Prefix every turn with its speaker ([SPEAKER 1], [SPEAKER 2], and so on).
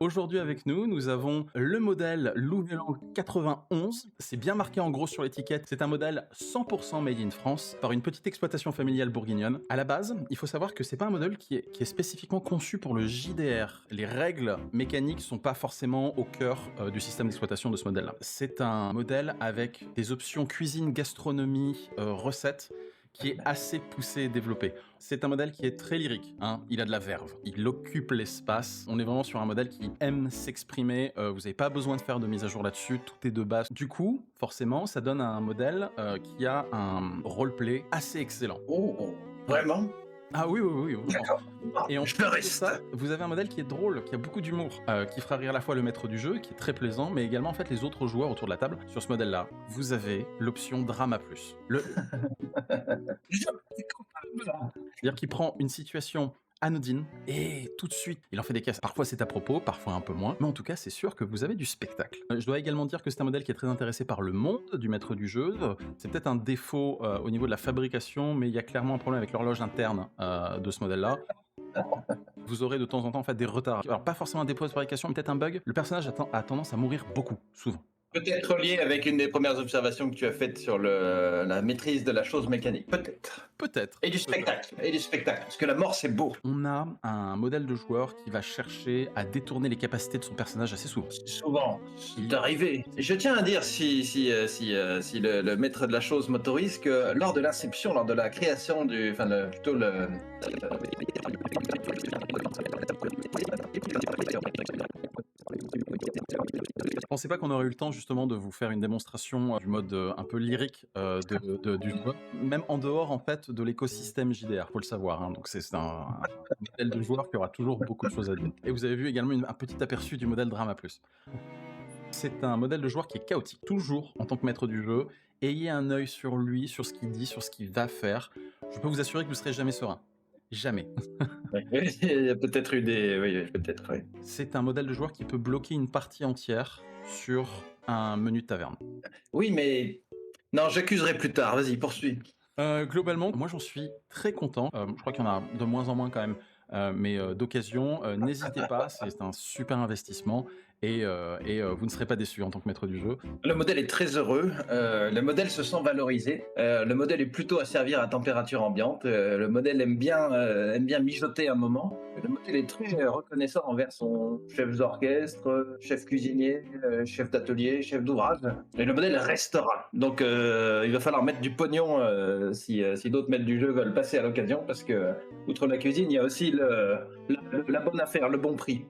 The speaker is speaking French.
[SPEAKER 1] Aujourd'hui avec nous, nous avons le modèle Louvain 91. C'est bien marqué en gros sur l'étiquette. C'est un modèle 100% made in France par une petite exploitation familiale bourguignonne. À la base, il faut savoir que c'est pas un modèle qui est spécifiquement conçu pour le JDR. Les règles mécaniques sont pas forcément au cœur du système d'exploitation de ce modèle-là. C'est un modèle avec des options cuisine, gastronomie, recettes qui est assez poussé et développé. C'est un modèle qui est très lyrique, hein. Il a de la verve, il occupe l'espace. On est vraiment sur un modèle qui aime s'exprimer. Vous n'avez pas besoin de faire de mise à jour là-dessus, tout est de base. Du coup, forcément, ça donne un modèle qui a un roleplay assez excellent.
[SPEAKER 2] Oh, vraiment?
[SPEAKER 1] Ah oui, oui, oui, oui.
[SPEAKER 2] D'accord.
[SPEAKER 1] Et en
[SPEAKER 2] Je
[SPEAKER 1] plus
[SPEAKER 2] le
[SPEAKER 1] de
[SPEAKER 2] reste.
[SPEAKER 1] ça, vous avez un modèle qui est drôle, qui a beaucoup d'humour, qui fera rire à la fois le maître du jeu, qui est très plaisant, mais également en fait les autres joueurs autour de la table. Sur ce modèle-là, vous avez l'option Drama Plus. C'est-à-dire qu'il prend une situation anodine et tout de suite, il en fait des caisses. Parfois c'est à propos, parfois un peu moins, mais en tout cas c'est sûr que vous avez du spectacle. Je dois également dire que c'est un modèle qui est très intéressé par le monde du maître du jeu. C'est peut-être un défaut au niveau de la fabrication, mais il y a clairement un problème avec l'horloge interne de ce modèle-là. Vous aurez de temps en temps en fait des retards. Alors pas forcément un défaut de fabrication, mais peut-être un bug. Le personnage a tendance à mourir beaucoup, souvent.
[SPEAKER 2] Peut-être lié avec une des premières observations que tu as faites sur la maîtrise de la chose mécanique. Peut-être.
[SPEAKER 1] Peut-être.
[SPEAKER 2] Et du spectacle. Et du spectacle. Parce que la mort, c'est beau.
[SPEAKER 1] On a un modèle de joueur qui va chercher à détourner les capacités de son personnage assez souvent.
[SPEAKER 2] Souvent, il est arrivé. Je tiens à dire, si le maître de la chose m'autorise, que lors de l'inception, lors de la création du. Enfin, plutôt le.
[SPEAKER 1] Je pensais pas qu'on aurait eu le temps justement de vous faire une démonstration du mode un peu lyrique du joueur, même en dehors en fait de l'écosystème JDR, faut le savoir, hein. Donc c'est un modèle de joueur qui aura toujours beaucoup de choses à dire. Et vous avez vu également un petit aperçu du modèle Drama Plus. C'est un modèle de joueur qui est chaotique. Toujours, en tant que maître du jeu, ayez un œil sur lui, sur ce qu'il dit, sur ce qu'il va faire. Je peux vous assurer que vous serez jamais serein. Jamais.
[SPEAKER 2] Il y a peut-être eu des. Oui, peut-être, oui.
[SPEAKER 1] C'est un modèle de joueur qui peut bloquer une partie entière sur un menu de taverne.
[SPEAKER 2] Oui, mais. Non, j'accuserai plus tard. Vas-y, poursuis.
[SPEAKER 1] Globalement, moi j'en suis très content. Je crois qu'il y en a de moins en moins quand même, mais d'occasion, n'hésitez pas, c'est un super investissement et vous ne serez pas déçus en tant que maître du jeu.
[SPEAKER 2] Le modèle est très heureux, le modèle se sent valorisé, le modèle est plutôt à servir à température ambiante, le modèle aime bien mijoter un moment, le modèle est très reconnaissant envers son chef d'orchestre, chef cuisinier, chef d'atelier, chef d'ouvrage, et le modèle restera. Donc il va falloir mettre du pognon si d'autres maîtres du jeu veulent passer à l'occasion, parce que outre la cuisine, il y a aussi la bonne affaire, le bon prix.